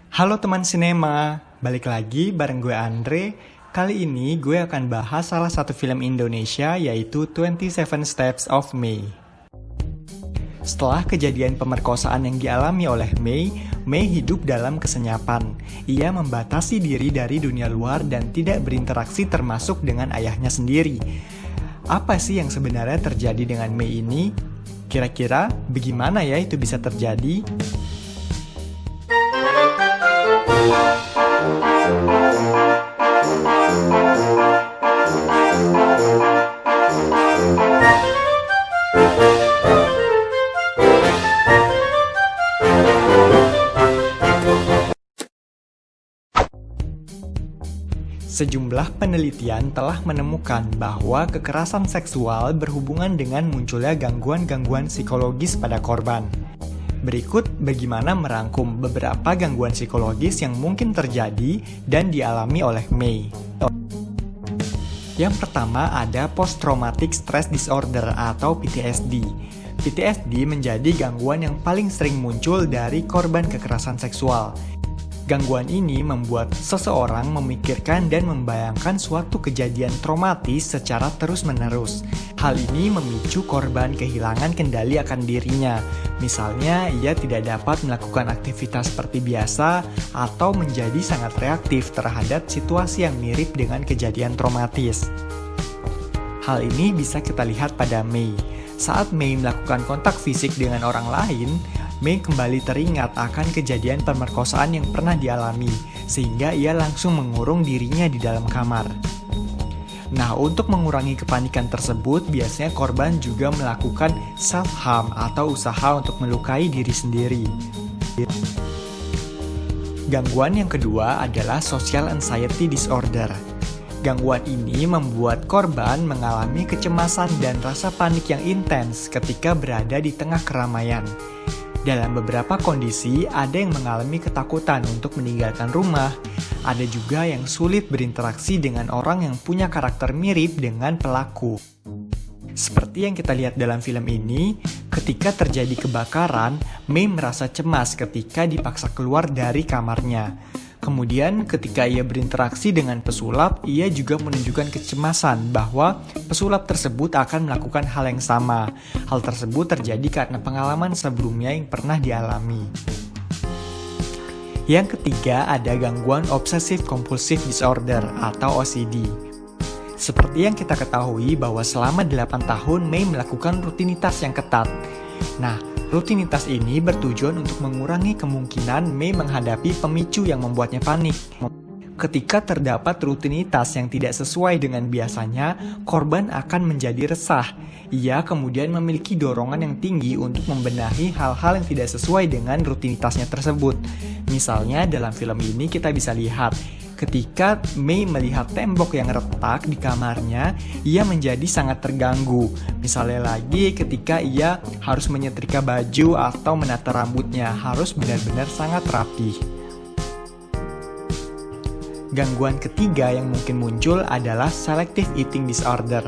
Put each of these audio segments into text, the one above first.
Halo teman sinema, balik lagi bareng gue Andre. Kali ini gue akan bahas salah satu film Indonesia yaitu 27 Steps of May. Setelah kejadian pemerkosaan yang dialami oleh May hidup dalam kesenyapan. Ia membatasi diri dari dunia luar dan tidak berinteraksi termasuk dengan ayahnya sendiri. Apa sih yang sebenarnya terjadi dengan May ini? Kira-kira bagaimana ya itu bisa terjadi? Sejumlah penelitian telah menemukan bahwa kekerasan seksual berhubungan dengan munculnya gangguan-gangguan psikologis pada korban. Berikut bagaimana merangkum beberapa gangguan psikologis yang mungkin terjadi dan dialami oleh May. Yang pertama ada Post Traumatic Stress Disorder atau PTSD. PTSD menjadi gangguan yang paling sering muncul dari korban kekerasan seksual. Gangguan ini membuat seseorang memikirkan dan membayangkan suatu kejadian traumatis secara terus-menerus. Hal ini memicu korban kehilangan kendali akan dirinya. Misalnya, ia tidak dapat melakukan aktivitas seperti biasa atau menjadi sangat reaktif terhadap situasi yang mirip dengan kejadian traumatis. Hal ini bisa kita lihat pada May. Saat May melakukan kontak fisik dengan orang lain, May kembali teringat akan kejadian pemerkosaan yang pernah dialami, sehingga ia langsung mengurung dirinya di dalam kamar. Nah, untuk mengurangi kepanikan tersebut, biasanya korban juga melakukan self-harm atau usaha untuk melukai diri sendiri. Gangguan yang kedua adalah Social Anxiety Disorder. Gangguan ini membuat korban mengalami kecemasan dan rasa panik yang intens ketika berada di tengah keramaian. Dalam beberapa kondisi, ada yang mengalami ketakutan untuk meninggalkan rumah. Ada juga yang sulit berinteraksi dengan orang yang punya karakter mirip dengan pelaku. Seperti yang kita lihat dalam film ini, ketika terjadi kebakaran, May merasa cemas ketika dipaksa keluar dari kamarnya. Kemudian ketika ia berinteraksi dengan pesulap, ia juga menunjukkan kecemasan bahwa pesulap tersebut akan melakukan hal yang sama. Hal tersebut terjadi karena pengalaman sebelumnya yang pernah dialami. Yang ketiga ada gangguan Obsessive Compulsive Disorder atau OCD. Seperti yang kita ketahui bahwa selama 8 tahun May melakukan rutinitas yang ketat. Nah, rutinitas ini bertujuan untuk mengurangi kemungkinan May menghadapi pemicu yang membuatnya panik. Ketika terdapat rutinitas yang tidak sesuai dengan biasanya, korban akan menjadi resah. Ia kemudian memiliki dorongan yang tinggi untuk membenahi hal-hal yang tidak sesuai dengan rutinitasnya tersebut. Misalnya dalam film ini kita bisa lihat, ketika May melihat tembok yang retak di kamarnya, ia menjadi sangat terganggu. Misalnya lagi ketika ia harus menyetrika baju atau menata rambutnya, harus benar-benar sangat rapi. Gangguan ketiga yang mungkin muncul adalah Selective Eating Disorder.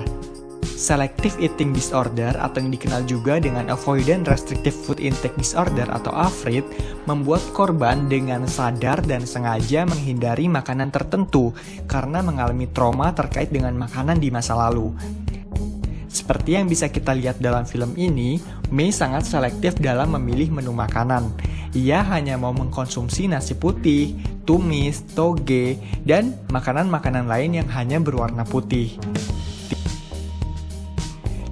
Selective Eating Disorder atau yang dikenal juga dengan Avoidant Restrictive Food Intake Disorder atau AFRID membuat korban dengan sadar dan sengaja menghindari makanan tertentu karena mengalami trauma terkait dengan makanan di masa lalu. Seperti yang bisa kita lihat dalam film ini, May sangat selektif dalam memilih menu makanan. Ia hanya mau mengkonsumsi nasi putih, tumis, toge, dan makanan-makanan lain yang hanya berwarna putih.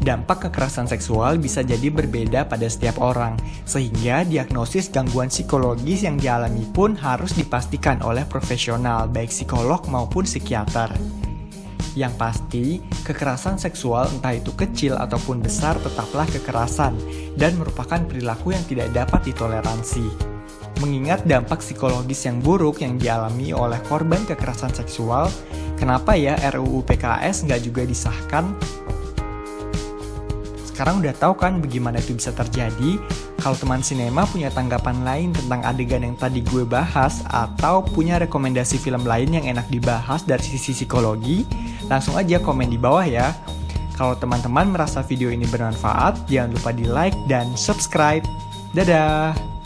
Dampak kekerasan seksual bisa jadi berbeda pada setiap orang, sehingga diagnosis gangguan psikologis yang dialami pun harus dipastikan oleh profesional, baik psikolog maupun psikiater. Yang pasti, kekerasan seksual entah itu kecil ataupun besar tetaplah kekerasan dan merupakan perilaku yang tidak dapat ditoleransi. Mengingat dampak psikologis yang buruk yang dialami oleh korban kekerasan seksual, kenapa ya RUU PKS nggak juga disahkan? Sekarang udah tahu kan bagaimana itu bisa terjadi? Kalau teman sinema punya tanggapan lain tentang adegan yang tadi gue bahas atau punya rekomendasi film lain yang enak dibahas dari sisi psikologi, langsung aja komen di bawah ya. Kalau teman-teman merasa video ini bermanfaat, jangan lupa di like dan subscribe. Dadah!